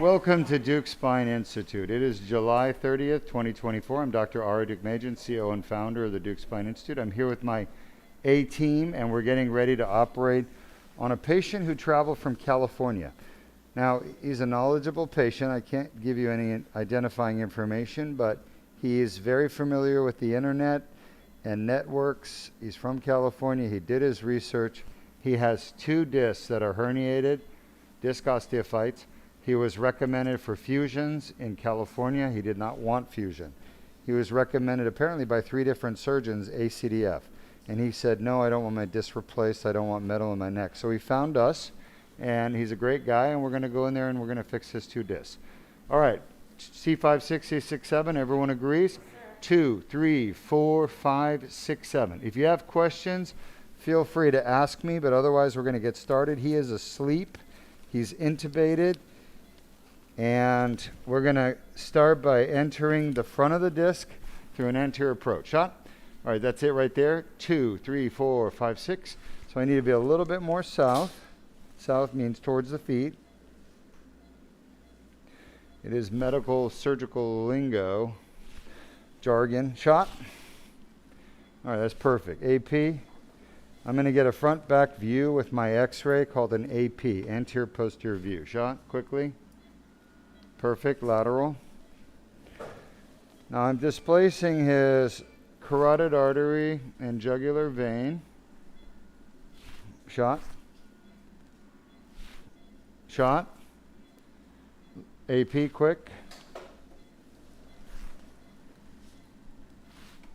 Welcome to Deuk Spine Institute. It is July 30th, 2024. I'm Dr. Ari Deuk-Majan, CEO and founder of the Deuk Spine Institute. I'm here with my A team, and we're getting ready to operate on a patient who traveled from California. Now, he's a knowledgeable patient. I can't give you any identifying information, but he is very familiar with the internet and networks. He's from California. He did his research. He has 2 discs that are herniated, disc osteophytes. He was recommended for fusions in California. He did not want fusion. He was recommended apparently by 3 different surgeons, ACDF. And he said, no, I don't want my disc replaced. I don't want metal in my neck. So he found us, and he's a great guy, and we're going to go in there and we're going to fix his 2 discs. All right, C5-C6, C6-C7, everyone agrees? 2, 3, 4, 5, 6, 7. If you have questions, feel free to ask me, but otherwise we're going to get started. He is asleep. He's intubated. And we're going to start by entering the front of the disc through an anterior approach. Shot? All right, that's it right there. 2, 3, 4, 5, 6. So I need to be a little bit more south. South means towards the feet. It is medical surgical lingo, jargon. Shot? All right, that's perfect. AP. I'm going to get a front-back view with my x-ray called an AP, anterior-posterior view. Shot? Quickly. Perfect, lateral. Now I'm displacing his carotid artery and jugular vein. Shot. Shot. AP, quick.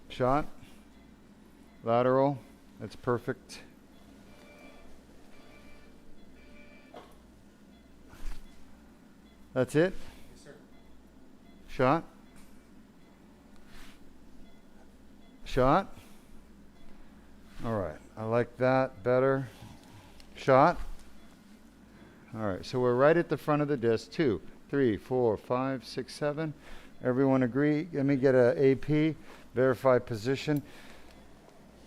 Shot. Lateral. That's perfect. That's it? Shot. Shot. All right. I like that better. Shot. All right. So we're right at the front of the disc. 2, 3, 4, 5, 6, 7. Everyone agree? Let me get a AP. Verify position.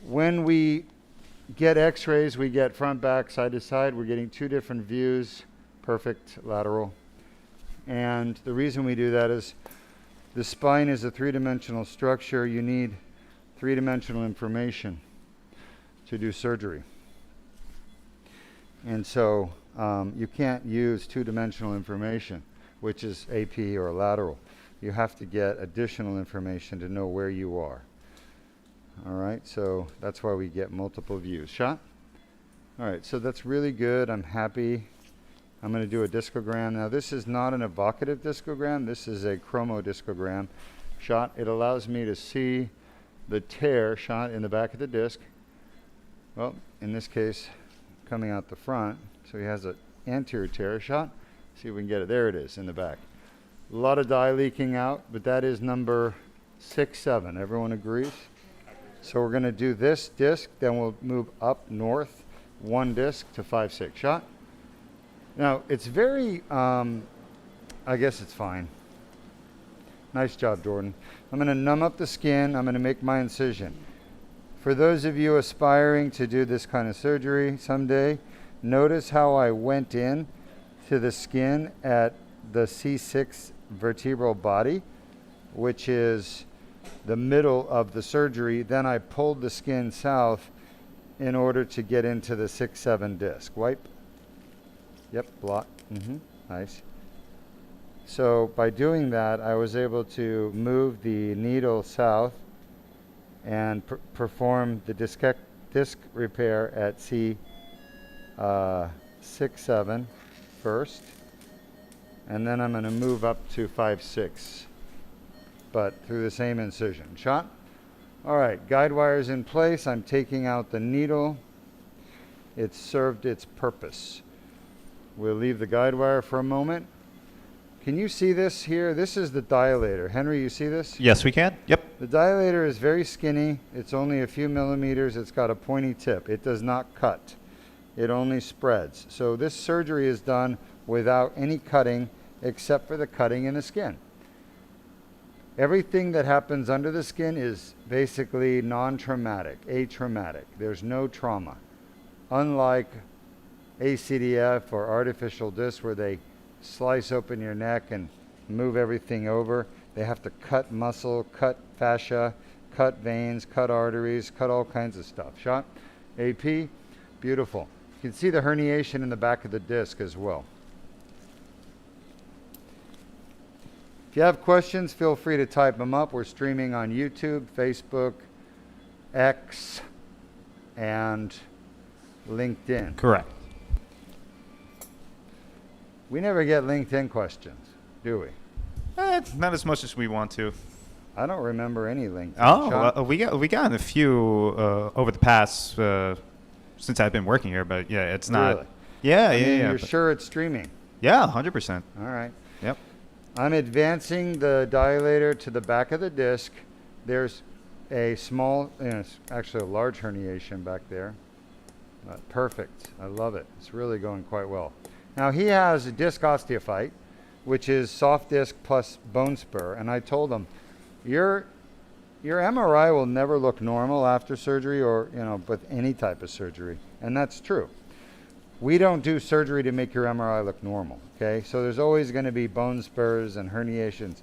When we get x-rays, we get front, back, side to side. We're getting 2 different views. Perfect. Lateral. And the reason we do that is the spine is a 3-dimensional structure. You need 3-dimensional information to do surgery. And so you can't use 2-dimensional information, which is AP or lateral. You have to get additional information to know where you are. All right, so that's why we get multiple views. Shot? All right, so that's really good. I'm happy. I'm going to do a discogram. Now, this is not an evocative discogram. This is a chromodiscogram. Shot. It allows me to see the tear, shot, in the back of the disc. Well, in this case, coming out the front. So he has an anterior tear. Shot. See if we can get it. There it is in the back. A lot of dye leaking out, but that is number 6-7. Everyone agrees? So we're going to do this disc, then we'll move up north 1 disc to 5-6. Shot. Now, it's very, I guess it's fine. Nice job, Jordan. I'm going to numb up the skin. I'm going to make my incision. For those of you aspiring to do this kind of surgery someday, notice how I went in to the skin at the C6 vertebral body, which is the middle of the surgery. Then I pulled the skin south in order to get into the 6-7 disc. Wipe. Yep, block. Nice. So by doing that, I was able to move the needle south and perform the disc repair at C6-7 first. And then I'm going to move up to 5-6, but through the same incision. Shot? All right, guide wires in place. I'm taking out the needle. It's served its purpose. We'll leave the guide wire for a moment. Can you see this here? This is the dilator. Henry, you see this? Yes, we can. Yep. The dilator is very skinny. It's only a few millimeters. It's got a pointy tip. It does not cut. It only spreads. So this surgery is done without any cutting except for the cutting in the skin. Everything that happens under the skin is basically non-traumatic, atraumatic. There's no trauma. Unlike ACDF or artificial discs where they slice open your neck and move everything over. They have to cut muscle, cut fascia, cut veins, cut arteries, cut all kinds of stuff. Shot? AP? Beautiful. You can see the herniation in the back of the disc as well. If you have questions, feel free to type them up. We're streaming on YouTube, Facebook, X, and LinkedIn. Correct. We never get LinkedIn questions, do we? Not as much as we want to. I don't remember any LinkedIn. Oh, we got a few over the past since I've been working here, but yeah, it's not. Really? Yeah, I mean, yeah. You're sure it's streaming? Yeah, 100%. All right. Yep. I'm advancing the dilator to the back of the disc. There's a small, actually a large herniation back there. Perfect. I love it. It's really going quite well. Now he has a disc osteophyte, which is soft disc plus bone spur, and I told him, your MRI will never look normal after surgery or, with any type of surgery. And that's true. We don't do surgery to make your MRI look normal, okay? So there's always going to be bone spurs and herniations.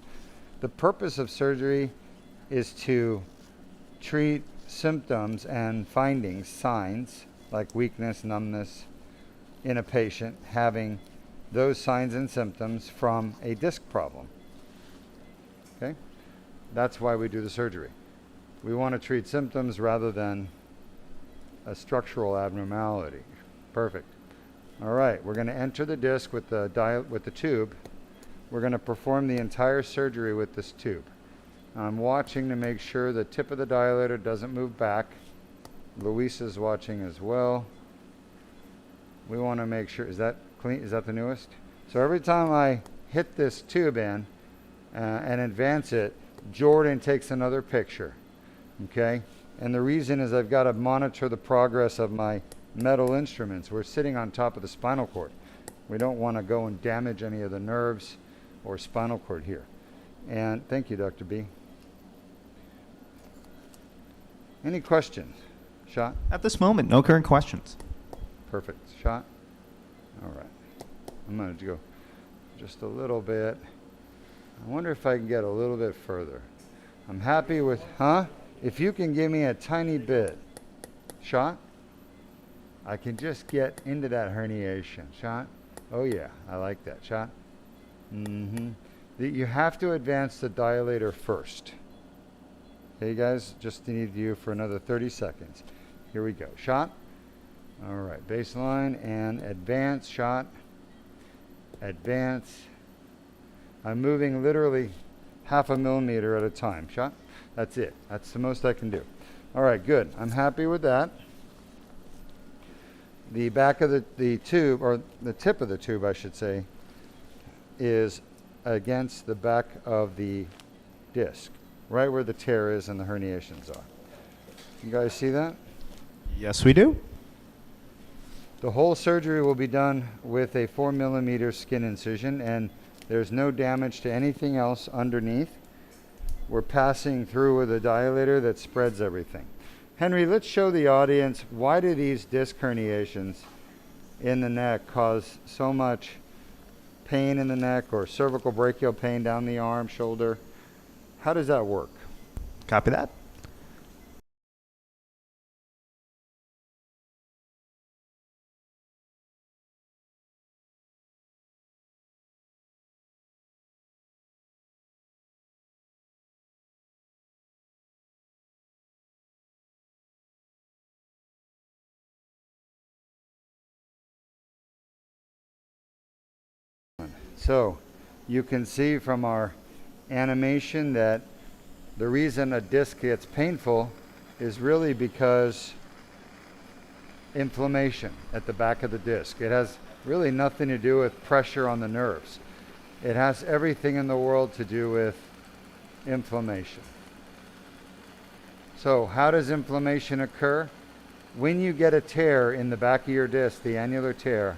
The purpose of surgery is to treat symptoms and findings, signs, like weakness, numbness, in a patient having those signs and symptoms from a disc problem, okay? That's why we do the surgery. We want to treat symptoms rather than a structural abnormality. Perfect. All right, we're going to enter the disc with the tube. We're going to perform the entire surgery with this tube. I'm watching to make sure the tip of the dilator doesn't move back. Luisa's watching as well. We want to make sure, is that clean? Is that the newest? So every time I hit this tube in and advance it, Jordan takes another picture, okay? And the reason is I've got to monitor the progress of my metal instruments. We're sitting on top of the spinal cord. We don't want to go and damage any of the nerves or spinal cord here. And thank you, Dr. B. Any questions? Shot? At this moment, no current questions. Perfect. Shot? All right. I'm going to go just a little bit. I wonder if I can get a little bit further. I'm happy with, if you can give me a tiny bit. Shot? I can just get into that herniation. Shot? Oh yeah, I like that. Shot? Mm-hmm. You have to advance the dilator first. Okay, guys, just need you for another 30 seconds. Here we go. Shot? All right, baseline and advance. Shot? Advance. I'm moving literally 0.5 millimeter at a time. Shot? That's it. That's the most I can do. All right, good. I'm happy with that. The back of the tube, or the tip of the tube, I should say, is against the back of the disc, right where the tear is and the herniations are. You guys see that? Yes, we do. The whole surgery will be done with a 4 millimeter skin incision, and there's no damage to anything else underneath. We're passing through with a dilator that spreads everything. Henry, let's show the audience, why do these disc herniations in the neck cause so much pain in the neck, or cervical brachial pain down the arm, shoulder? How does that work? Copy that. So you can see from our animation that the reason a disc gets painful is really because inflammation at the back of the disc. It has really nothing to do with pressure on the nerves. It has everything in the world to do with inflammation. So how does inflammation occur? When you get a tear in the back of your disc, the annular tear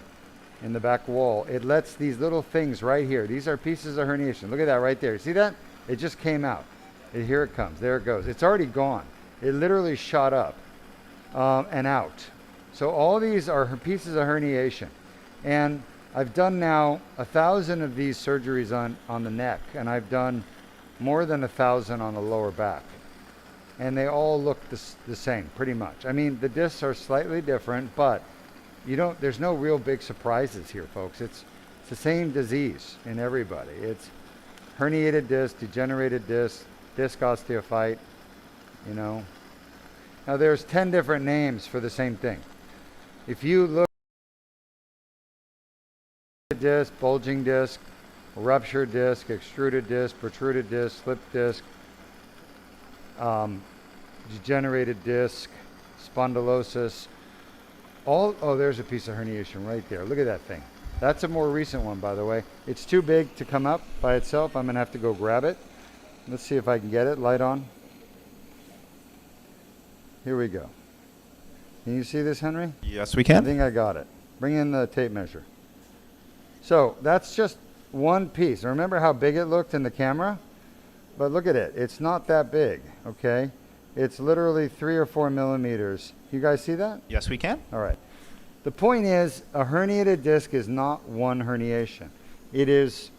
in the back wall, it lets these little things right here, these are pieces of herniation. Look at that right there. See that? It just came out. Here it comes. There it goes. It's already gone. It literally shot up and out. So all these are pieces of herniation. And I've done now 1,000 of these surgeries on the neck, and I've done more than 1,000 on the lower back. And they all look the same, pretty much. I mean, the discs are slightly different, but there's no real big surprises here, folks. It's the same disease in everybody. It's herniated disc, degenerated disc, disc osteophyte, you know. Now there's 10 different names for the same thing. If you look at disc, bulging disc, ruptured disc, extruded disc, protruded disc, slipped disc, degenerated disc, spondylosis, there's a piece of herniation right there. Look at that thing. That's a more recent one, by the way. It's too big to come up by itself. I'm gonna have to go grab it. Let's see if I can get it. Light on. Here we go. Can you see this, Henry? Yes, we I can. think I got it. Bring in the tape measure. So that's just one piece. Remember how big it looked in the camera? But look at it. It's not that big, okay? It's literally 3 or 4 millimeters. You guys see that? Yes, we can. All right. The point is, a herniated disc is not one herniation. It is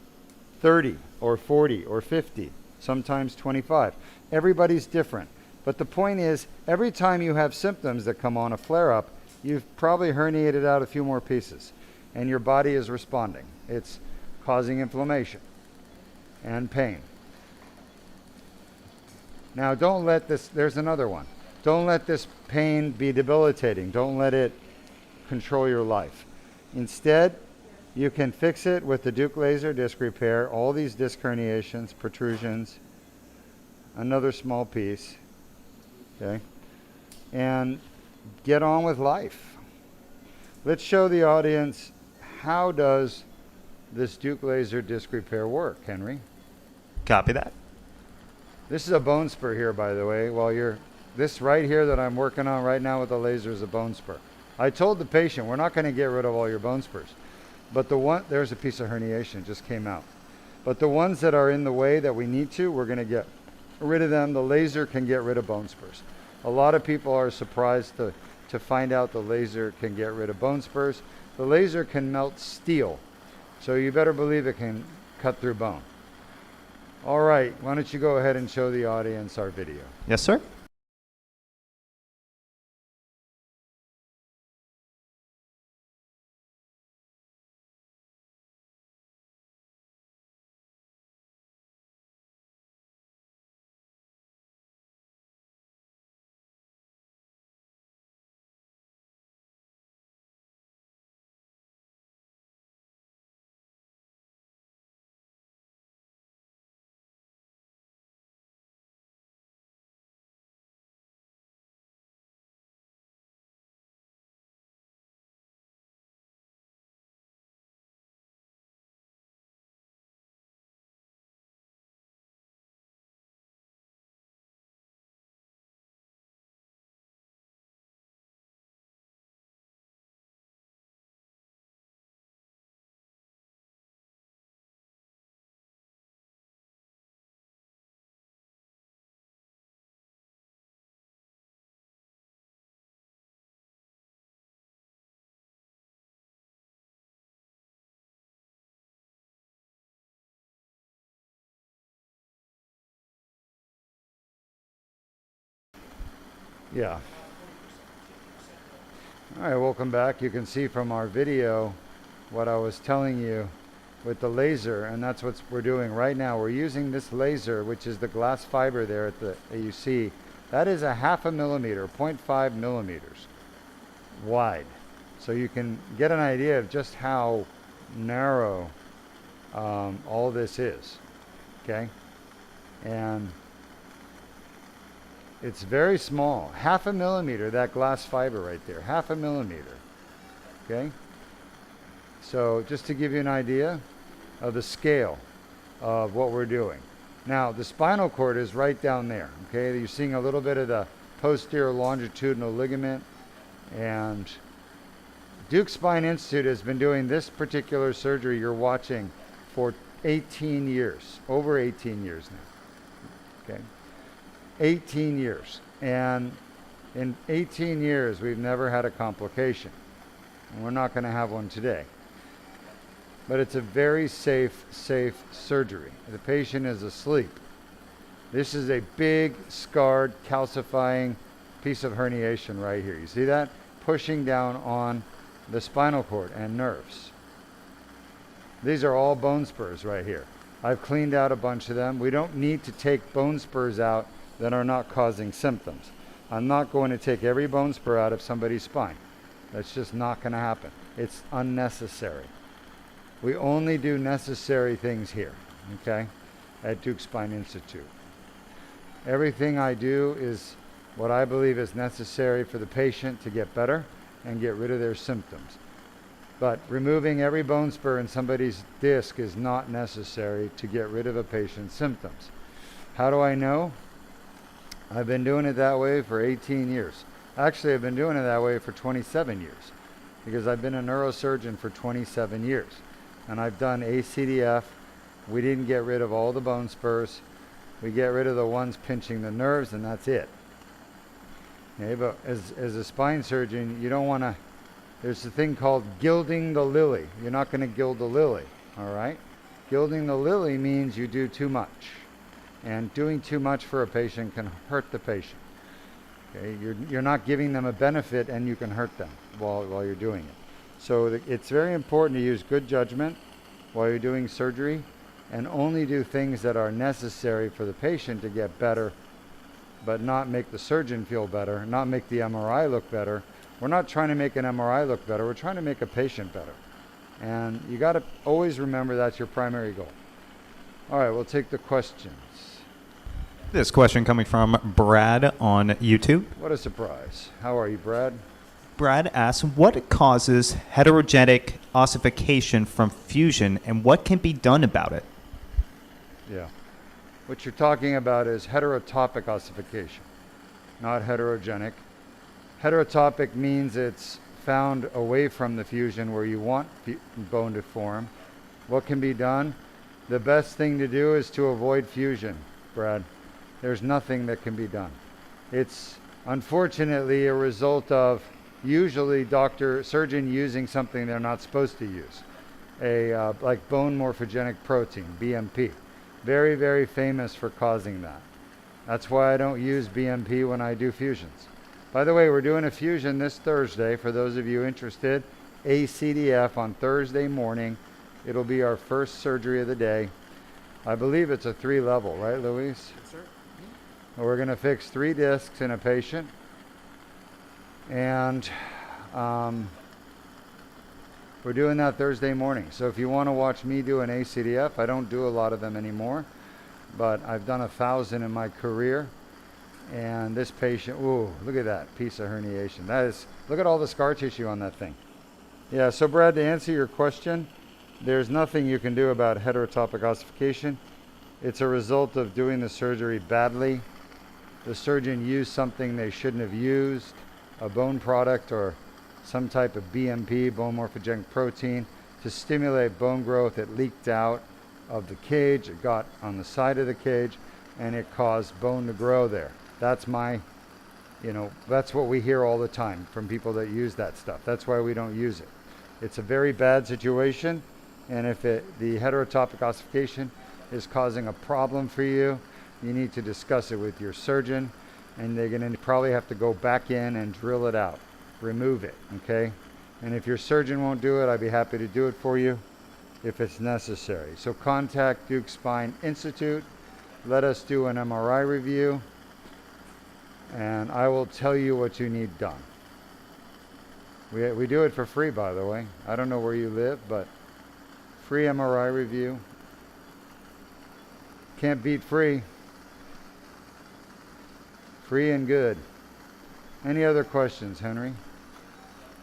30 or 40 or 50, sometimes 25. Everybody's different. But the point is, every time you have symptoms that come on a flare-up, you've probably herniated out a few more pieces, and your body is responding. It's causing inflammation and pain. Now, don't let this, there's another one. Don't let this pain be debilitating. Don't let it control your life. Instead, you can fix it with the Deuk laser disc repair, all these disc herniations, protrusions, another small piece, okay, and get on with life. Let's show the audience, how does this Deuk laser disc repair work, Henry? Copy that. This is a bone spur here, by the way. This right here that I'm working on right now with the laser is a bone spur. I told the patient, we're not going to get rid of all your bone spurs. But there's a piece of herniation, just came out. But the ones that are in the way that we need to, we're going to get rid of them. The laser can get rid of bone spurs. A lot of people are surprised to find out the laser can get rid of bone spurs. The laser can melt steel, so you better believe it can cut through bone. All right, why don't you go ahead and show the audience our video. Yes, sir. Yeah. All right, welcome back. You can see from our video what I was telling you with the laser, and that's what we're doing right now. We're using this laser, which is the glass fiber there that you see. That is a 0.5 millimeter, 0.5 millimeters wide. So you can get an idea of just how narrow all this is, okay? And it's very small, 0.5 millimeter, that glass fiber right there, 0.5 millimeter, okay? So just to give you an idea of the scale of what we're doing. Now, the spinal cord is right down there, okay? You're seeing a little bit of the posterior longitudinal ligament, and Deuk Spine Institute has been doing this particular surgery you're watching for 18 years, over 18 years now, okay? 18 years, and in 18 years we've never had a complication, and we're not going to have one today. but it's a very safe surgery. The patient is asleep. This is a big, scarred, calcifying piece of herniation right here. You see that? Pushing down on the spinal cord and nerves. These are all bone spurs right here. I've cleaned out a bunch of them. We don't need to take bone spurs out that are not causing symptoms. I'm not going to take every bone spur out of somebody's spine. That's just not going to happen. It's unnecessary. We only do necessary things here, okay, at Deuk Spine Institute. Everything I do is what I believe is necessary for the patient to get better and get rid of their symptoms. But removing every bone spur in somebody's disc is not necessary to get rid of a patient's symptoms. How do I know? I've been doing it that way for 18 years. Actually, I've been doing it that way for 27 years because I've been a neurosurgeon for 27 years. And I've done ACDF. We didn't get rid of all the bone spurs. We get rid of the ones pinching the nerves, and that's it. Okay, but as a spine surgeon, you don't want to, there's a thing called gilding the lily. You're not going to gild the lily, all right? Gilding the lily means you do too much. And doing too much for a patient can hurt the patient. Okay, you're not giving them a benefit, and you can hurt them while you're doing it. So it's very important to use good judgment while you're doing surgery and only do things that are necessary for the patient to get better, but not make the surgeon feel better, not make the MRI look better. We're not trying to make an MRI look better. We're trying to make a patient better. And you got to always remember that's your primary goal. All right, we'll take the questions. This question coming from Brad on YouTube. What a surprise. How are you, Brad? Brad asks, what causes heterogenic ossification from fusion and what can be done about it? Yeah. What you're talking about is heterotopic ossification, not heterogenic. Heterotopic means it's found away from the fusion where you want bone to form. What can be done? The best thing to do is to avoid fusion, Brad. There's nothing that can be done. It's unfortunately a result of usually surgeon using something they're not supposed to use, like bone morphogenic protein, BMP. Very, very famous for causing that. That's why I don't use BMP when I do fusions. By the way, we're doing a fusion this Thursday for those of you interested. ACDF on Thursday morning. It'll be our first surgery of the day. I believe it's a 3-level, right, Luis? Yes, sir. We're going to fix 3 discs in a patient. And we're doing that Thursday morning. So if you want to watch me do an ACDF, I don't do a lot of them anymore, but I've done 1,000 in my career. And this patient, ooh, look at that piece of herniation. Look at all the scar tissue on that thing. Yeah, so Brad, to answer your question, there's nothing you can do about heterotopic ossification. It's a result of doing the surgery badly. The surgeon used something they shouldn't have used, a bone product or some type of BMP, bone morphogenic protein, to stimulate bone growth. It leaked out of the cage, it got on the side of the cage, and it caused bone to grow there. That's that's what we hear all the time from people that use that stuff. That's why we don't use it. It's a very bad situation, and if the heterotopic ossification is causing a problem for you, you need to discuss it with your surgeon, and they're going to probably have to go back in and drill it out, remove it, okay? And if your surgeon won't do it, I'd be happy to do it for you if it's necessary. So contact Deuk Spine Institute, let us do an MRI review, and I will tell you what you need done. We do it for free, by the way. I don't know where you live, but free MRI review. Can't beat free. Free and good. Any other questions, Henry?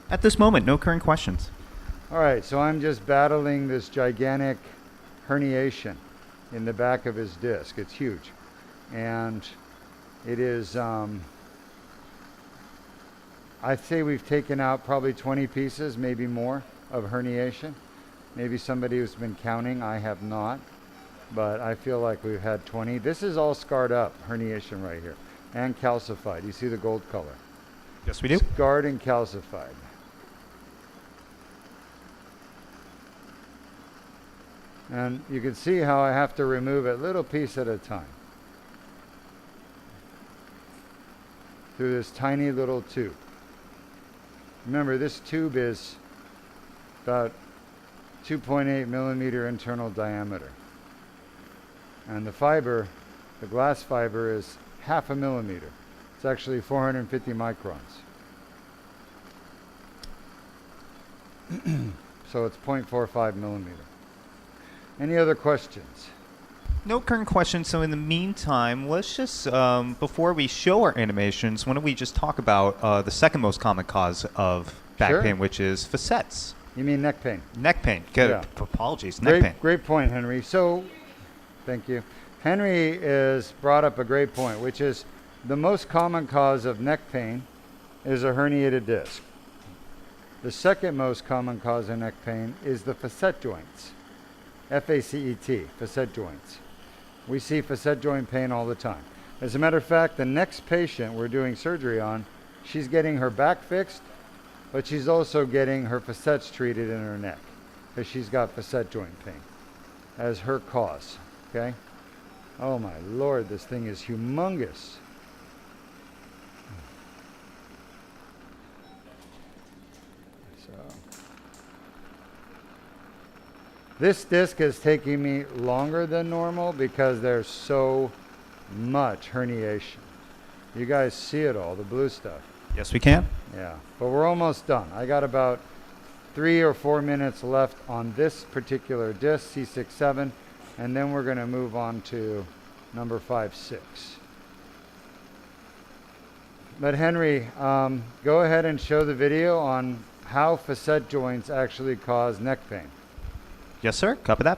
At this moment, no current questions. All right, so I'm just battling this gigantic herniation in the back of his disc. It's huge. And it is, I'd say we've taken out probably 20 pieces, maybe more, of herniation. Maybe somebody who's been counting, I have not. But I feel like we've had 20. This is all scarred up, herniation right here, and calcified. You see the gold color? Yes, we do. Scarred and calcified. And you can see how I have to remove it little piece at a time through this tiny little tube. Remember, this tube is about 2.8 millimeter internal diameter. And the fiber, the glass fiber, is 0.5 millimeter. It's actually 450 microns. So it's 0.45 millimeter. Any other questions? No current questions. So in the meantime, let's just, before we show our animations, why don't we just talk about the second most common cause of back Sure. pain, which is facets. You mean neck pain? Neck pain. Good. Yeah. Apologies. Neck pain. Great point, Henry. So, thank you. Henry is brought up a great point, which is the most common cause of neck pain is a herniated disc. The second most common cause of neck pain is the facet joints. F-A-C-E-T, facet joints. We see facet joint pain all the time. As a matter of fact, the next patient we're doing surgery on, she's getting her back fixed, but she's also getting her facets treated in her neck because she's got facet joint pain as her cause, okay? Oh my Lord, this thing is humongous. This disc is taking me longer than normal because there's so much herniation. You guys see it all, the blue stuff. Yes, we can. Yeah, but we're almost done. I got about 3 or 4 minutes left on this particular disc, C6-7, and then we're going to move on to number 5-6. But Henry, go ahead and show the video on how facet joints actually cause neck pain. Yes, sir. Copy that.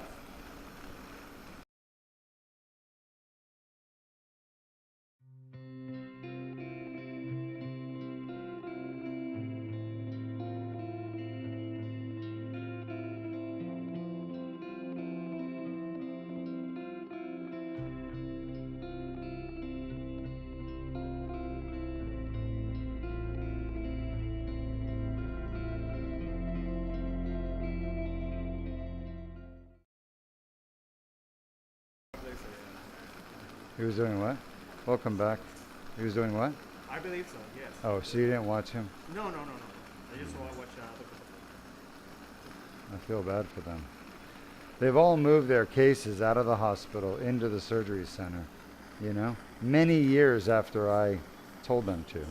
He was doing what? Welcome back. He was doing what? I believe so, yes. Oh, so you didn't watch him? No. I just want to watch I feel bad for them. They've all moved their cases out of the hospital into the surgery center, you know, many years after I told them to.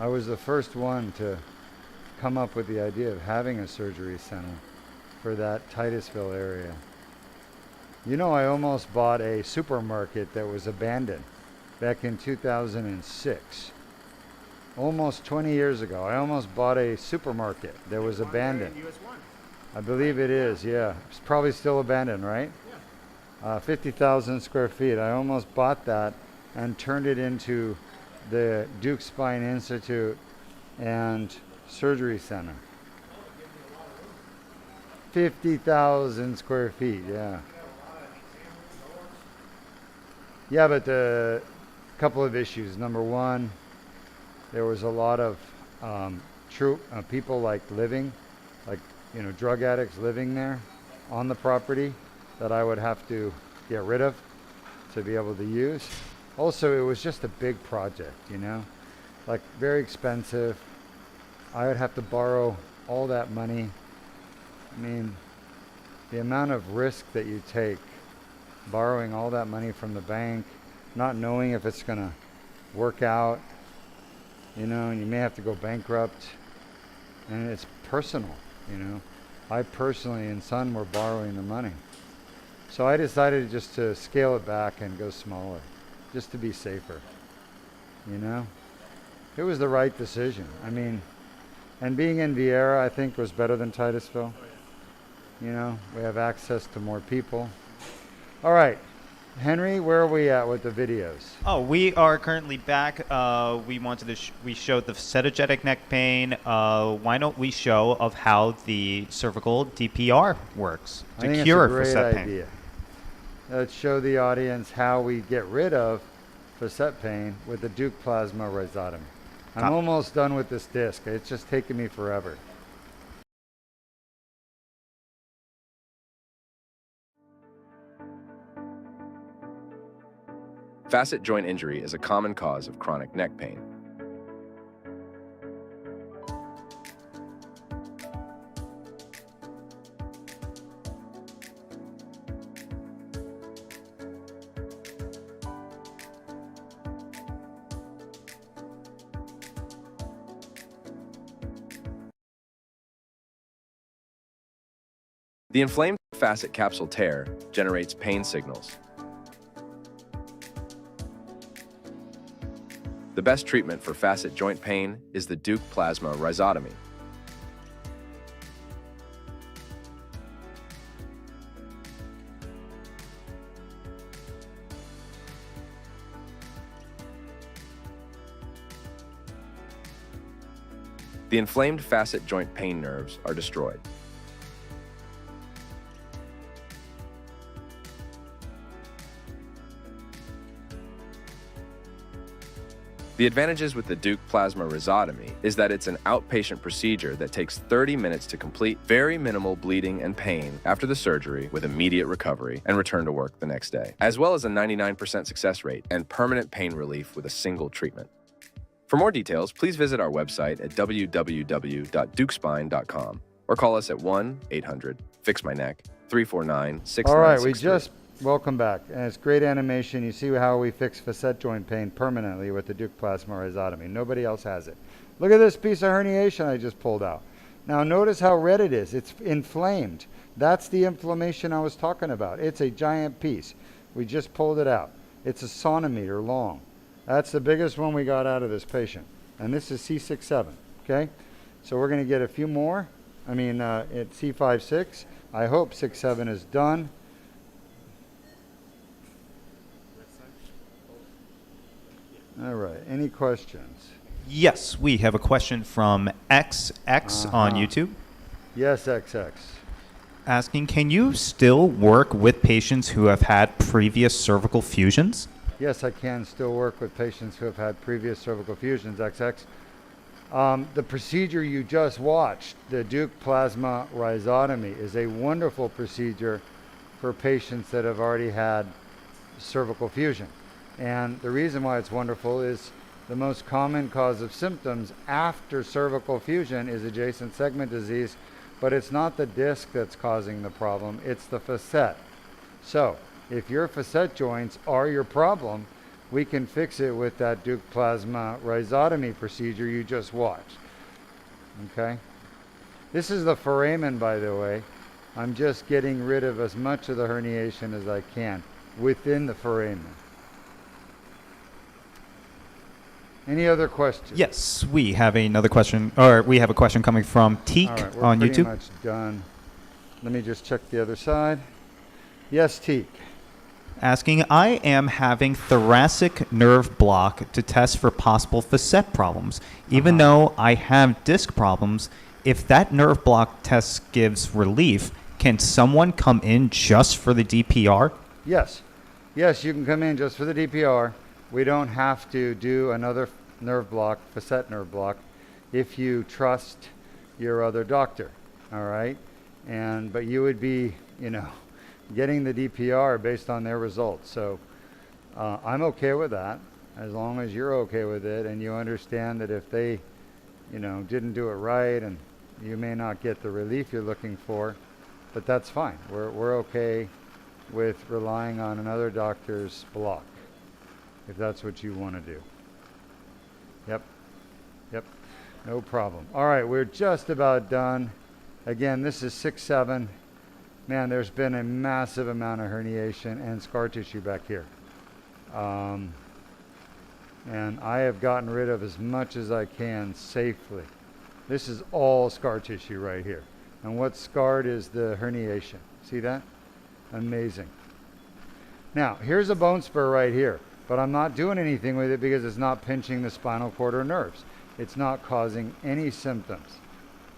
I was the first one to come up with the idea of having a surgery center for that Titusville area. You know, I almost bought a supermarket that was abandoned back in 2006. Almost 20 years ago, I almost bought a supermarket that was abandoned. US 1. I believe it is, yeah. It's probably still abandoned, right? Yeah. 50,000 square feet. I almost bought that and turned it into the Deuk Spine Institute and Surgery Center. 50,000 square feet, yeah. Yeah, but a couple of issues. Number one, there was a lot of people like living, like, you know, drug addicts living there on the property that I would have to get rid of to be able to use. Also, it was just a big project, you know, like very expensive. I would have to borrow all that money. I mean, the amount of risk that you take borrowing all that money from the bank, not knowing if it's going to work out, you know, and you may have to go bankrupt, and it's personal, you know. I personally and son were borrowing the money. So I decided just to scale it back and go smaller, just to be safer, you know. It was the right decision. I mean, and being in Vieira, I think, was better than Titusville. You know, we have access to more people. All right, Henry, where are we at with the videos? Oh, we are currently back. We wanted to we showed the facetogenic neck pain. Why don't we show of how the cervical DPR works I to think cure it's a great facet pain? idea. Let's show the audience how we get rid of facet pain with the Deuk plasma rhizotomy. I'm almost done with this disc. It's just taking me forever. Facet joint injury is a common cause of chronic neck pain. The inflamed facet capsule tear generates pain signals. The best treatment for facet joint pain is the Deuk plasma rhizotomy. The inflamed facet joint pain nerves are destroyed. The advantages with the Deuk plasma rhizotomy is that it's an outpatient procedure that takes 30 minutes to complete, very minimal bleeding and pain after the surgery with immediate recovery and return to work the next day, as well as a 99% success rate and permanent pain relief with a single treatment. For more details, please visit our website at www.deukspine.com or call us at 1-800-FIX-MY-NECK 349-6963. All right, welcome back. And it's great animation. You see how we fix facet joint pain permanently with the Deuk plasma rhizotomy. Nobody else has it. Look at this piece of herniation I just pulled out. Now notice how red it is. It's inflamed. That's the inflammation I was talking about. It's a giant piece. We just pulled it out. It's a centimeter long. That's the biggest one we got out of this patient. And this is C6-7, okay? So we're going to get a few more. It's C5-6. I hope 6-7 is done. All right, any questions? Yes, we have a question from XX on YouTube Yes, XX. asking, can you still work with patients who have had previous cervical fusions? Yes, I can still work with patients who have had previous cervical fusions, XX. The procedure you just watched, the Deuk plasma rhizotomy, is a wonderful procedure for patients that have already had cervical fusion. And the reason why it's wonderful is the most common cause of symptoms after cervical fusion is adjacent segment disease, but it's not the disc that's causing the problem, it's the facet. So, if your facet joints are your problem, we can fix it with that Deuk plasma rhizotomy procedure you just watched. Okay? This is the foramen, by the way. I'm just getting rid of as much of the herniation as I can within the foramen. Any other questions? Yes, we have another question, or we have a question coming from Teak All right, on we're pretty YouTube. much done. Let me just check the other side. Yes, Teak. Asking, I am having thoracic nerve block to test for possible facet problems. Even though I have disc problems, if that nerve block test gives relief, can someone come in just for the DPR? Yes. Yes, you can come in just for the DPR. We don't have to do another nerve block, facet nerve block, if you trust your other doctor, all right? But you would be, getting the DPR based on their results. So I'm okay with that, as long as you're okay with it and you understand that if they, didn't do it right and you may not get the relief you're looking for, but that's fine. We're okay with relying on another doctor's block, if that's what you want to do. Yep, no problem. All right, we're just about done. Again, this is 6-7. Man, there's been a massive amount of herniation and scar tissue back here. And I have gotten rid of as much as I can safely. This is all scar tissue right here. And what's scarred is the herniation. See that? Amazing. Now, here's a bone spur right here, but I'm not doing anything with it because it's not pinching the spinal cord or nerves. It's not causing any symptoms.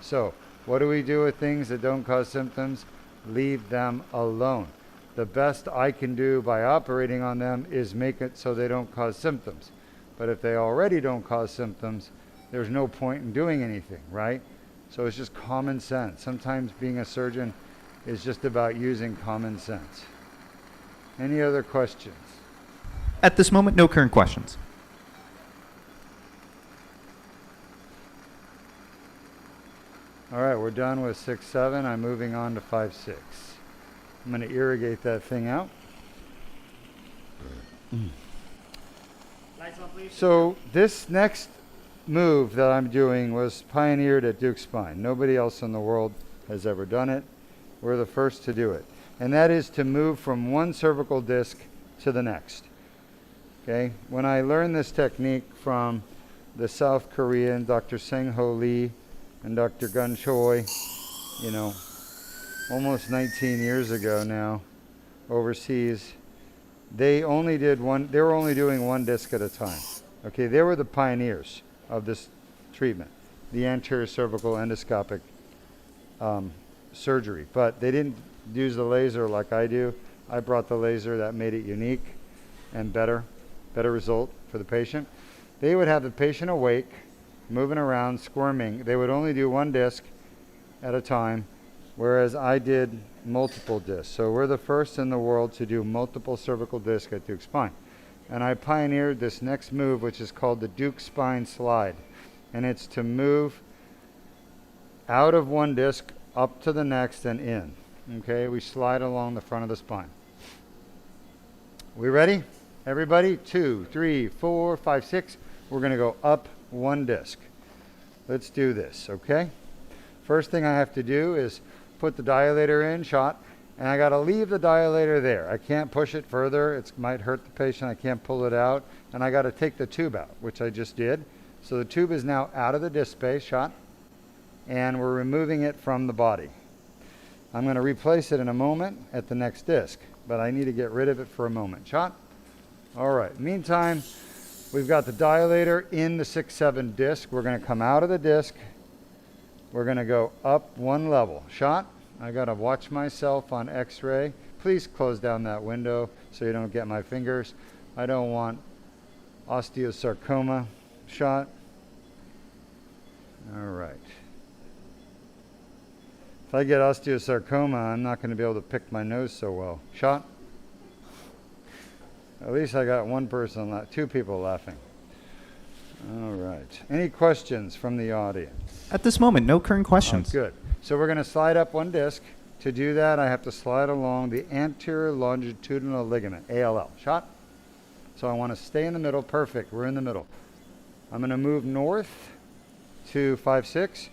So, what do we do with things that don't cause symptoms? Leave them alone. The best I can do by operating on them is make it so they don't cause symptoms. But if they already don't cause symptoms, there's no point in doing anything, right? So it's just common sense. Sometimes being a surgeon is just about using common sense. Any other questions? At this moment, no current questions. All right, we're done with 6-7. I'm moving on to 5-6. I'm going to irrigate that thing out. Lights on, please. So this next move that I'm doing was pioneered at Deuk Spine. Nobody else in the world has ever done it. We're the first to do it. And that is to move from one cervical disc to the next. Okay? When I learned this technique from the South Korean Dr. Seng-Ho Lee and Dr. Gun Choi, you know, almost 19 years ago now, overseas, they were only doing one disc at a time. Okay, they were the pioneers of this treatment, the anterior cervical endoscopic surgery. But they didn't use the laser like I do. I brought the laser that made it unique and better result for the patient. They would have the patient awake, moving around, squirming. They would only do one disc at a time, whereas I did multiple discs. So we're the first in the world to do multiple cervical discs at Deuk Spine. And I pioneered this next move, which is called the Deuk Spine Slide. And it's to move out of one disc up to the next and in. Okay, we slide along the front of the spine. We ready? Everybody? 2, 3, 4, 5, 6. We're going to go up one disc. Let's do this, okay? First thing I have to do is put the dilator in, shot, and I got to leave the dilator there. I can't push it further. It might hurt the patient. I can't pull it out. And I got to take the tube out, which I just did. So the tube is now out of the disc space, shot, and we're removing it from the body. I'm going to replace it in a moment at the next disc, but I need to get rid of it for a moment. Shot. All right. Meantime, we've got the dilator in the 6-7 disc. We're going to come out of the disc. We're going to go up one level. Shot. I got to watch myself on x-ray. Please close down that window so you don't get my fingers. I don't want osteosarcoma. Shot. All right. If I get osteosarcoma, I'm not going to be able to pick my nose so well. Shot. At least I got one person, two people laughing. All right. Any questions from the audience? At this moment, no current Oh, questions. good. So we're going to slide up one disc. To do that, I have to slide along the anterior longitudinal ligament, ALL. Shot. So I want to stay in the middle. Perfect. We're in the middle. I'm going to move north to 5-6,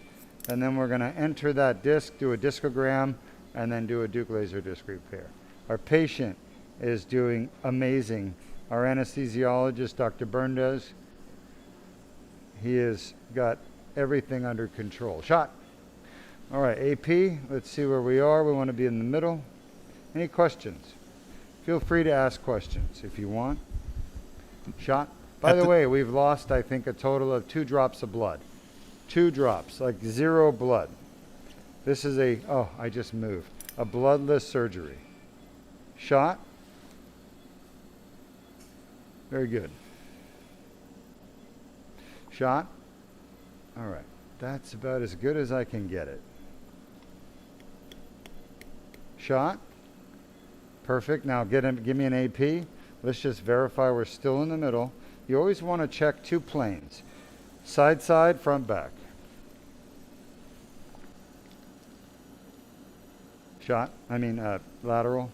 and then we're going to enter that disc, do a discogram, and then do a Deuk laser disc repair. Our patient is doing amazing. Our anesthesiologist, Dr. Berndes, he has got everything under control. Shot. All right, AP, let's see where we are. We want to be in the middle. Any questions? Feel free to ask questions if you want. Shot. By the way, we've lost, I think, a total of 2 drops of blood. 2 drops, like 0 blood. This is I just moved. A bloodless surgery. Shot. Very good. Shot. All right. That's about as good as I can get it. Shot. Perfect. Now give me an AP. Let's just verify we're still in the middle. You always want to check 2 planes. Side, side, front, back. Shot. Lateral.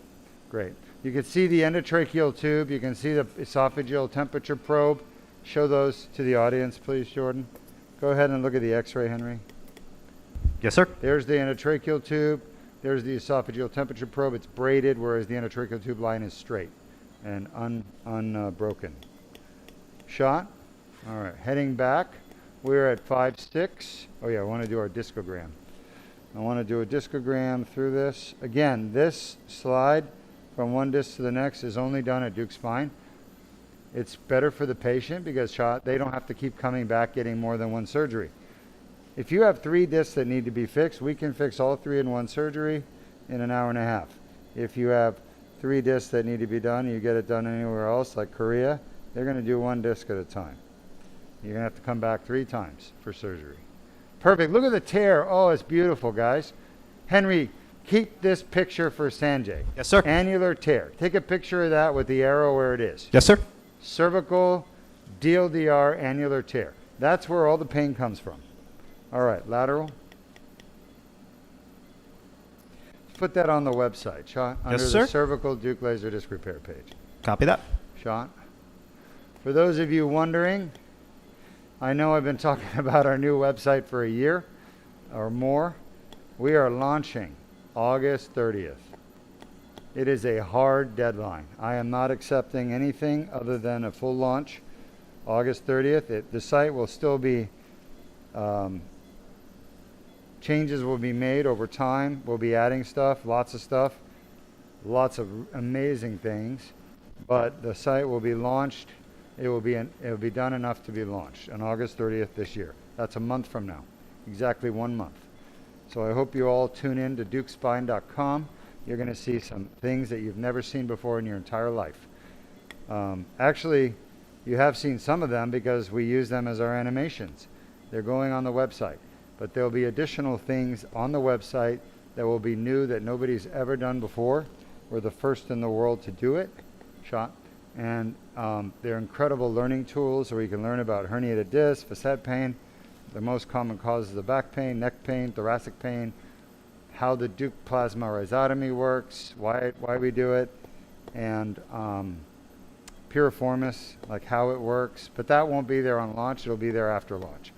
Great. You can see the endotracheal tube. You can see the esophageal temperature probe. Show those to the audience, please, Jordan. Go ahead and look at the x-ray, Henry. Yes, sir. There's the endotracheal tube. There's the esophageal temperature probe. It's braided, whereas the endotracheal tube line is straight and unbroken. Shot. All right. Heading back, we're at 5-6. Oh, yeah, I want to do our discogram. I want to do a discogram through this. Again, this slide from one disc to the next is only done at Deuk Spine. It's better for the patient because they don't have to keep coming back getting more than one surgery. If you have 3 discs that need to be fixed, we can fix all 3 in one surgery in an hour and a half. If you have 3 discs that need to be done and you get it done anywhere else, like Korea, they're going to do 1 disc at a time. You're going to have to come back 3 times for surgery. Perfect. Look at the tear. Oh, it's beautiful, guys. Henry, keep this picture for Sanjay. Yes, sir. Annular tear. Take a picture of that with the arrow where it is. Yes, sir. Cervical DLDR annular tear. That's where all the pain comes from. All right, lateral. Put that on the website, shot, under sir. the cervical Deuk laser disc repair page. Copy that. Shot. For those of you wondering, I know I've been talking about our new website for a year or more. We are launching August 30th. It is a hard deadline. I am not accepting anything other than a full launch August 30th. The site will still be, changes will be made over time. We'll be adding stuff, lots of amazing things. But the site will be launched. It will be done enough to be launched on August 30th this year. That's a month from now, exactly 1 month. So I hope you all tune in to DeukSpine.com. You're going to see some things that you've never seen before in your entire life. Actually, you have seen some of them because we use them as our animations. They're going on the website. But there'll be additional things on the website that will be new that nobody's ever done before. We're the first in the world to do it. Shot. And they're incredible learning tools where you can learn about herniated disc, facet pain, the most common causes of back pain, neck pain, thoracic pain, how the Deuk plasma rhizotomy works, why we do it, and piriformis, like how it works. But that won't be there on launch. It'll be there after launch.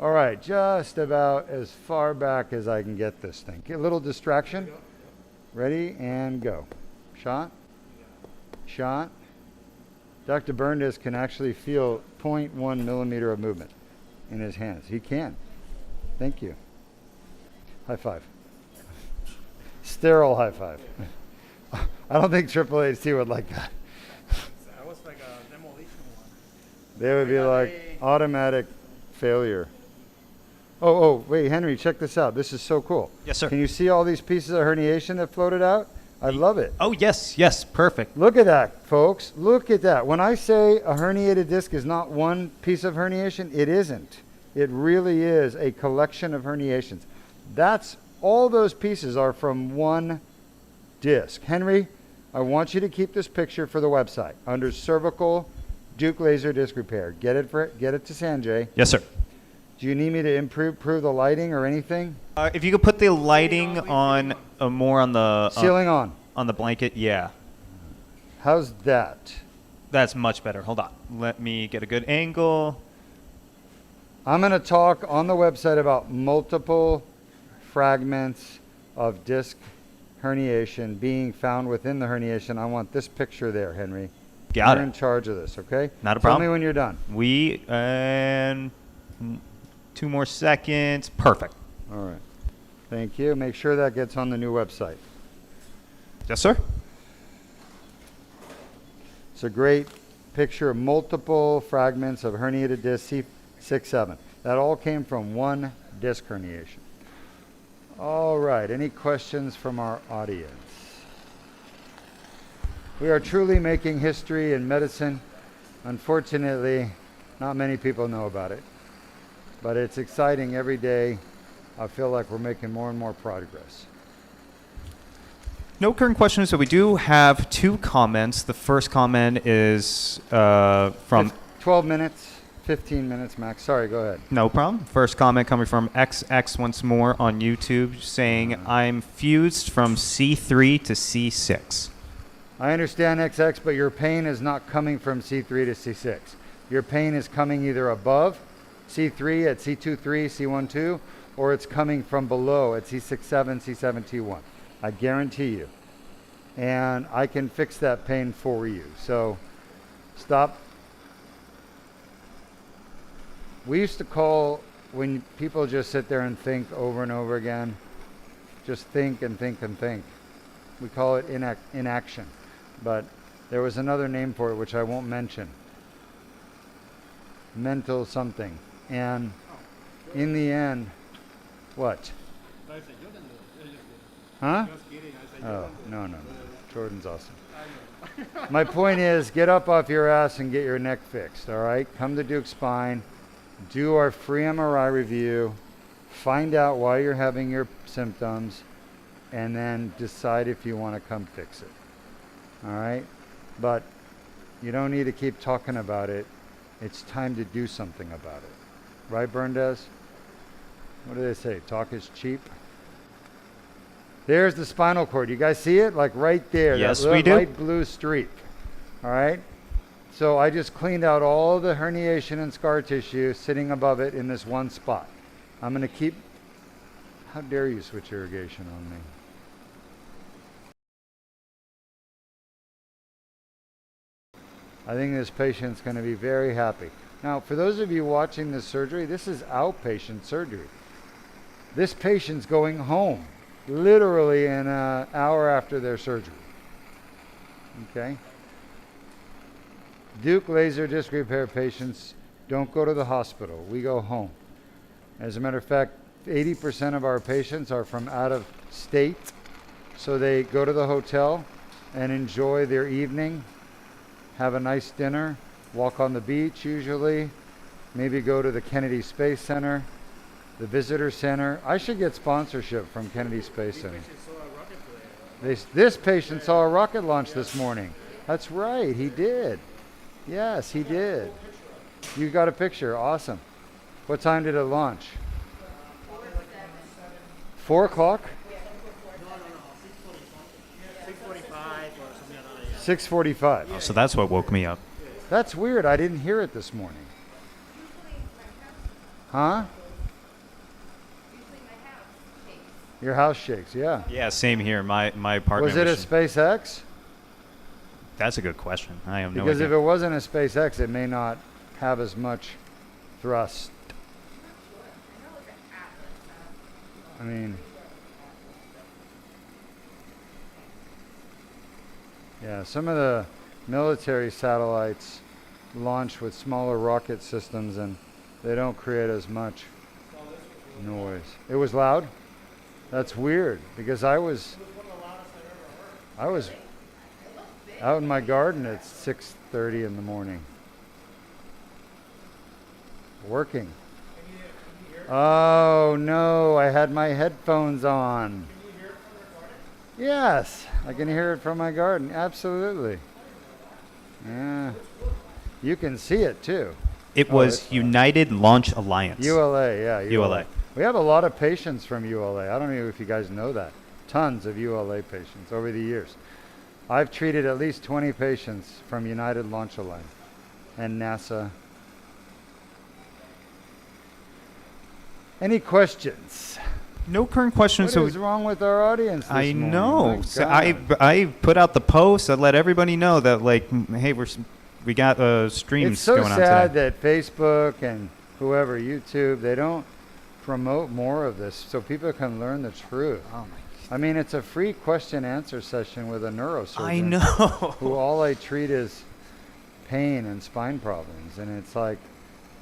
All right, just about as far back as I can get this thing. Get a little distraction. Ready and go. Shot. Shot. Dr. Burndes can actually feel 0.1 millimeter of movement in his hands. He can. Thank you. High five. Sterile high five. I don't think Triple HT would like that. That was like a demolition one. They would be like automatic failure. Oh, wait, Henry, check this out. This is so cool. Yes, sir. Can you see all these pieces of herniation that floated out? I love it. Oh, yes, perfect. Look at that, folks. Look at that. When I say a herniated disc is not one piece of herniation, it isn't. It really is a collection of herniations. That's all those pieces are from one disc. Henry, I want you to keep this picture for the website under cervical Deuk laser disc repair. Get it to Sanjay. Yes, sir. Do you need me to improve the lighting or anything? If you could put the lighting on more on the Ceiling on. On the blanket, yeah. How's that? That's much better. Hold on. Let me get a good angle. I'm going to talk on the website about multiple fragments of disc herniation being found within the herniation. I want this picture there, Henry. Got You're it. in charge of this, okay? Not a Tell problem. me when you're done. And 2 more seconds. Perfect. All right. Thank you. Make sure that gets on the new website. Yes, sir. It's a great picture of multiple fragments of herniated disc C6-C7. That all came from one disc herniation. All right. Any questions from our audience? We are truly making history in medicine. Unfortunately, not many people know about it. But it's exciting every day. I feel like we're making more and more progress. No current questions, so we do have 2 comments. The first comment is from... 12 minutes, 15 minutes max. Sorry, go ahead. No problem. First comment coming from XX once more on YouTube saying, I'm fused from C3 to C6. I understand XX, but your pain is not coming from C3 to C6. Your pain is coming either above C3 at C23, C12, or it's coming from below at C6-7, C7T1. I guarantee you. And I can fix that pain for you. So stop. We used to call, when people just sit there and think over and over again, just think and think and think. We call it inaction. But there was another name for it, which I won't mention. Mental something. And in the end, what? I said, you can do it. Huh? Just kidding. I said, Oh, no. Jordan's awesome. My point is, get up off your ass and get your neck fixed, all right? Come to Deuk Spine, do our free MRI review, find out why you're having your symptoms, and then decide if you want to come fix it, all right? But you don't need to keep talking about it. It's time to do something about it. Right, Berndes? What do they say? Talk is cheap. There's the spinal cord. You guys see it? Like right there. Yes, that we do. light blue streak. All right? So I just cleaned out all the herniation and scar tissue sitting above it in this one spot. I'm going to keep... How dare you switch irrigation on me? I think this patient's going to be very happy. Now, for those of you watching this surgery, this is outpatient surgery. This patient's going home literally in an hour after their surgery. Okay? Deuk laser disc repair patients don't go to the hospital. We go home. As a matter of fact, 80% of our patients are from out of state, so they go to the hotel and enjoy their evening, have a nice dinner, walk on the beach usually, maybe go to the Kennedy Space Center, the Visitor Center. I should get sponsorship from Kennedy Space Center. This patient saw a rocket launch this morning. That's right, he did. Yes, he did. You got a picture, awesome. What time did it launch? 4 o'clock? 6:45. Oh, so that's what woke me up. That's weird. I didn't hear it this morning. Huh? Your house shakes, yeah. Yeah, same here. My apartment Was it a SpaceX? That's a good question. I have no Because idea. if it wasn't a SpaceX, it may not have as much thrust. I mean, yeah, some of the military satellites launch with smaller rocket systems and they don't create as much noise. It was loud? That's weird because I was out in my garden at 6:30 in the morning working. Oh no, I had my headphones on. Yes, I can hear it from my garden. Absolutely. Yeah. You can see it too. It was United Launch Alliance. ULA, yeah. ULA. We have a lot of patients from ULA. I don't know if you guys know that. Tons of ULA patients over the years. I've treated at least 20 patients from United Launch Alliance and NASA. Any questions? No current questions. What is wrong with our audience this I morning? know. My So God. I put out the post. I let everybody know that hey, we got streams It's so going on sad today. that Facebook and whoever, YouTube, they don't promote more of this so people can learn the truth. Oh I mean, it's a free question answer session with a neurosurgeon. I know. Who all I treat is pain and spine problems, and it's like,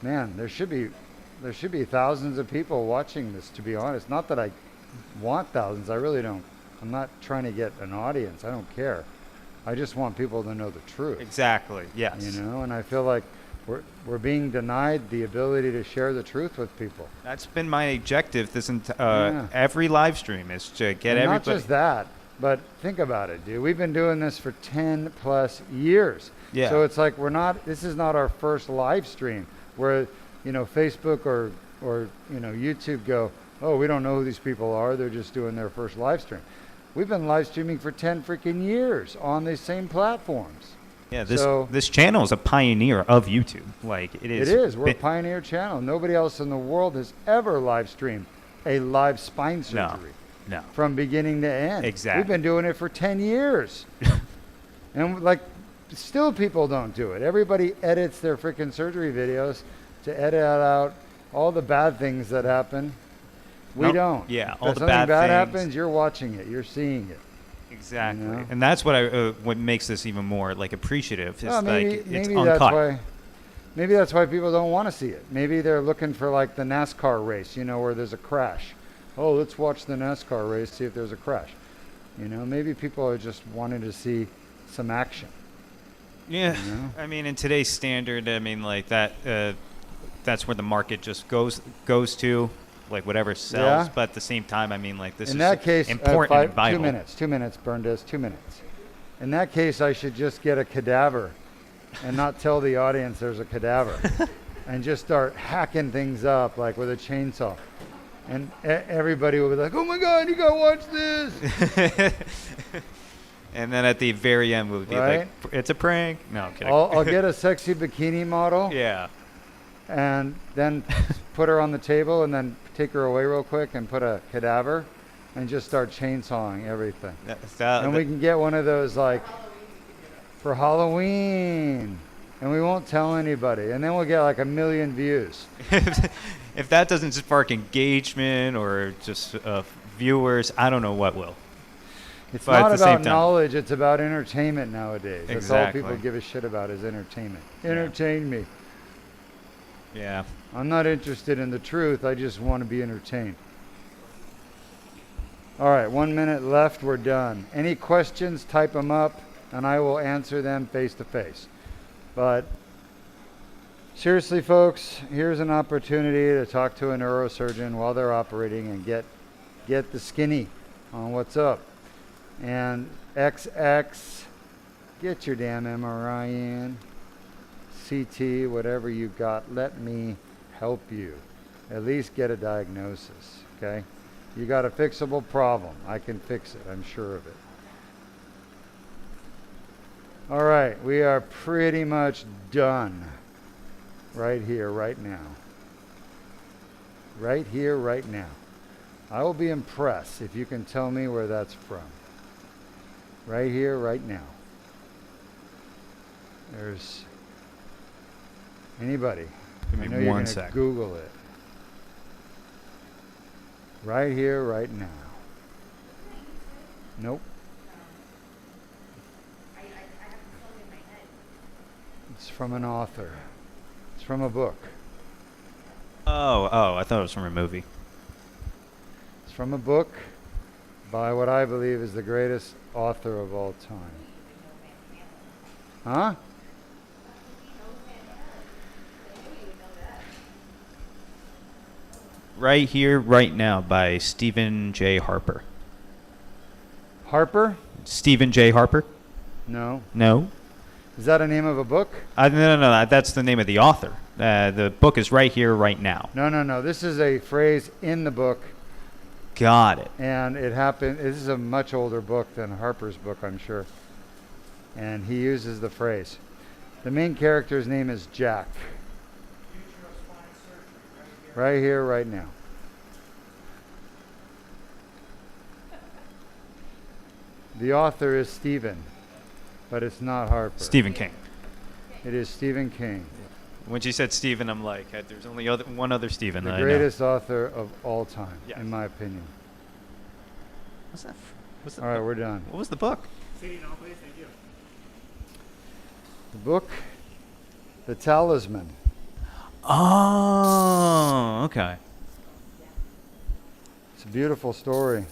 man, there should be thousands of people watching this, to be honest. Not that I want thousands, I really don't. I'm not trying to get an audience. I don't care. I just want people to know the truth. Exactly. Yes. You know, and I feel like we're being denied the ability to share the truth with people. That's been my objective this Yeah. every live stream is to get And everybody. not just that, but think about it, dude. We've been doing this for 10 plus years. Yeah. So it's like this is not our first live stream where, Facebook or YouTube go, oh, we don't know who these people are. They're just doing their first live stream. We've been live streaming for 10 freaking years on these same platforms. Yeah, So- this channel is a pioneer of YouTube. Like it is. It is. We're a pioneer channel. Nobody else in the world has ever live streamed a live spine surgery No. from beginning to end. Exactly. We've been doing it for 10 years. And still people don't do it. Everybody edits their freaking surgery videos to edit out all the bad things that happen. We Nope. don't. Yeah, If all the something bad things. happens, you're watching it. You're seeing it. Exactly. You know? And that's what makes this even more appreciative. Is Well, maybe it's that's uncut. maybe that's why people don't want to see it. Maybe they're looking for the NASCAR race, where there's a crash. Oh, let's watch the NASCAR race, see if there's a crash. Maybe people are just wanting to see some action. Yeah. You know? I mean, in today's standard, I mean, like that. That's where the market just goes to, like whatever sells. Yeah. But at the same time, I mean, like this In is that case, important and vital. 2 minutes, Burndes, 2 minutes. In that case, I should just get a cadaver and not tell the audience there's a cadaver and just start hacking things up like with a chainsaw. And everybody will be like, oh my God, you gotta watch this. And then at the very end, we'll be Right? like, it's a prank. No, I'm kidding. I'll get a sexy bikini model Yeah. and then put her on the table and then take her away real quick and put a cadaver and just start chainsawing everything. And we can get one of those like for Halloween, and we won't tell anybody, and then we'll get like 1 million views. If that doesn't spark engagement or just viewers, I don't know what will. It's But at not the same about time- knowledge, it's about entertainment nowadays. That's all Exactly. people give a shit about is entertainment. Yeah. Entertain me. Yeah. I'm not interested in the truth, I just want to be entertained. All right, 1 minute left, we're done. Any questions, type them up, and I will answer them face to face. But seriously, folks, here's an opportunity to talk to a neurosurgeon while they're operating and get the skinny on what's up. And XX, get your damn MRI in. CT, whatever you got, let me help you. At least get a diagnosis, okay? You got a fixable problem. I can fix it, I'm sure of it. All right, we are pretty much done right here, right now. Right here, right now. I will be impressed if you can tell me where that's from. Right here, right now. There's anybody. Give I me know you're one gonna sec. Google it. Right here, right now. Nope. It's from an author. It's from a book. Oh, I thought it was from a movie. It's from a book by what I believe is the greatest author of all time. Huh? Right Here, Right Now by Stephen J. Harper. Harper? Stephen J. Harper? No. No? Is that a name of a book? No. That's the name of the author. The book is Right Here, Right Now. No. This is a phrase in the book, Got it. and it happened. This is a much older book than Harper's book, I'm sure. And he uses the phrase. The main character's name is Jack. Right here, right now. The author is Stephen, but it's not Harper. Stephen King. It is Stephen King, When she said Stephen, I'm like, there's only one other Stephen the that I know. greatest author of all time, Yes. in my opinion. What's that? What's the All right, we're done. What was the book? CD now, please. Thank you. The book, The Talisman. Oh, okay. It's a beautiful story.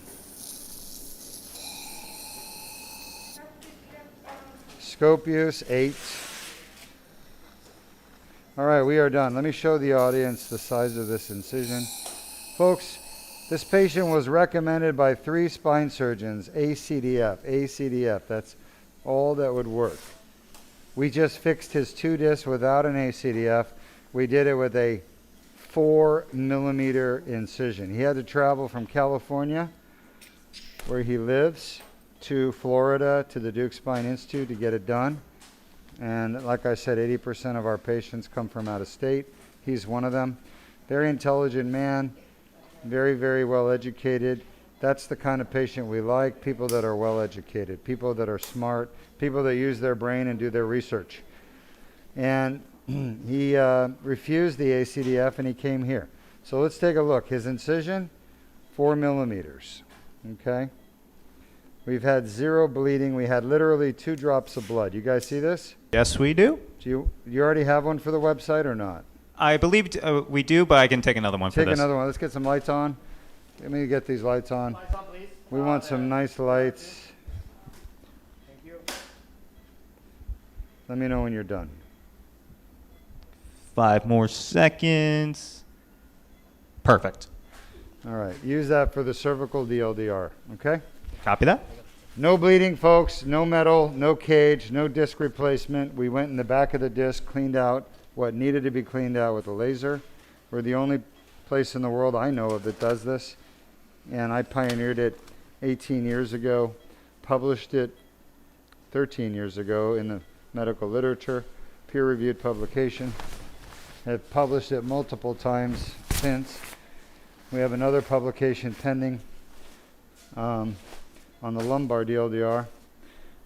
Scope use 8. All right, we are done. Let me show the audience the size of this incision. Folks, this patient was recommended by 3 spine surgeons, ACDF, that's all that would work. We just fixed his 2 discs without an ACDF. We did it with a 4 millimeter incision. He had to travel from California, where he lives, to Florida, to the Deuk Spine Institute to get it done. And like I said, 80% of our patients come from out of state. He's one of them. Very intelligent man, very, very well educated. That's the kind of patient we like, people that are well educated, people that are smart, people that use their brain and do their research. And he refused the ACDF and he came here. So let's take a look. His incision, 4 millimeters, okay? We've had 0 bleeding. We had literally 2 drops of blood. You guys see this? Yes, we do. Do you already have one for the website or not? I believe we do, but I can take another one for Take this. another one. Let's get some lights on. Let me get these lights on. Lights on, please. We want some nice lights. Thank you. Let me know when you're done. 5 more seconds. Perfect. All right, use that for the cervical DLDR, okay? Copy that. No bleeding, folks, no metal, no cage, no disc replacement. We went in the back of the disc, cleaned out what needed to be cleaned out with a laser. We're the only place in the world I know of that does this. And I pioneered it 18 years ago, published it 13 years ago in the medical literature, peer-reviewed publication. Have published it multiple times since. We have another publication pending on the lumbar DLDR.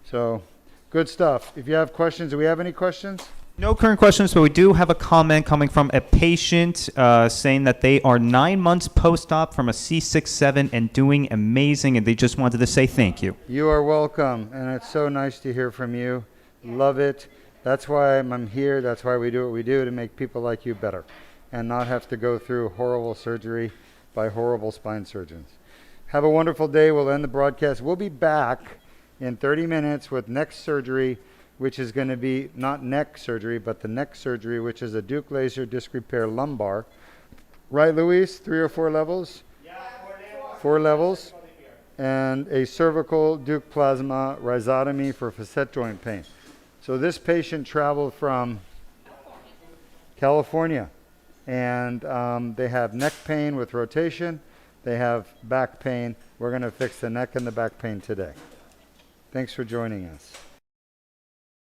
So, good stuff. If you have questions, do we have any questions? No current questions, but we do have a comment coming from a patient saying that they are 9 months post-op from a C6-7 and doing amazing, and they just wanted to say thank you. You are welcome, and it's so nice to hear from you. Love it. That's why I'm here. That's why we do what we do, to make people like you better and not have to go through horrible surgery by horrible spine surgeons. Have a wonderful day. We'll end the broadcast. We'll be back in 30 minutes with next surgery, which is going to be not neck surgery, but the neck surgery, which is a Deuk laser disc repair lumbar. Right, Luis? 3 or 4 levels? Yeah, 4 levels. And a cervical Deuk plasma rhizotomy for facet joint pain. So this patient traveled from California, and they have neck pain with rotation. They have back pain. We're going to fix the neck and the back pain today. Thanks for joining us.